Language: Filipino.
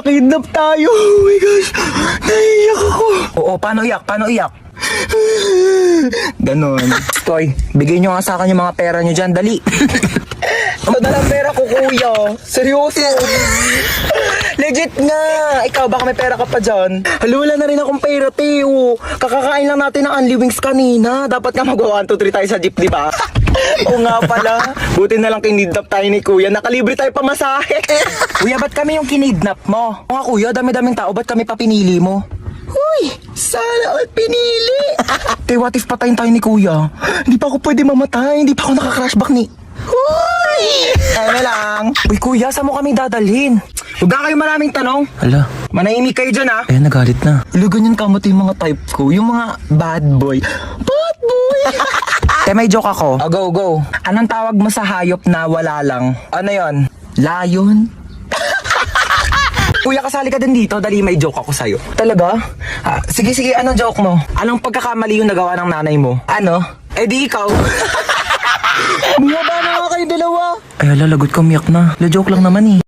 Nakidnap tayo. Oh my gosh. Naiiyak ako. Oo, paano iyak? Paano iyak? Ganon. Toy, bigay nyo nga sa akin yung mga pera nyo dyan, dali. Madalang pera ko, kuya. Seryoso. Legit nga. Ikaw, baka may pera ka pa dyan. Hala, wala na rin akong pera, Teo. Kakakain lang natin ng Unli Wings kanina. Dapat nga mag-1, 2, 3 tayo sa jeep, di ba? Oo nga pala. Buti na lang kinidnap tayo ni kuya. Nakalibre tayo pamasahe. Kuya, ba't kami yung kinidnap mo? Mga kuya, dami-daming tao, ba't kami pa pinili mo? Uy, sana all pinili. Te, what if patayin tayo ni kuya? Hindi pa ako pwede mamatay. Hindi pa ako naka-crashback ni... Uy! Ano lang? Uy, kuya, saan mo kami dadalhin? Huwag na kayo maraming tanong. Hala, Manahimik kayo dyan, ha? eh, nagalit na. Hala, ganyan kamot yung mga type ko. Yung mga bad boy. Bad boy! Te, may joke ako. Oh, go, go. Anong tawag mo sa hayop na wala lang? Ano yon? Layon? Kuya, kasali ka din dito. Dali, may joke ako sa'yo. Talaga? Sige, sige. Anong joke mo? Anong pagkakamali yung nagawa ng nanay mo? Ano? Eh di ikaw. Bumaba na nga kayo dalawa. Ay, ala, lagot ka, umiyak na. La, joke lang naman eh.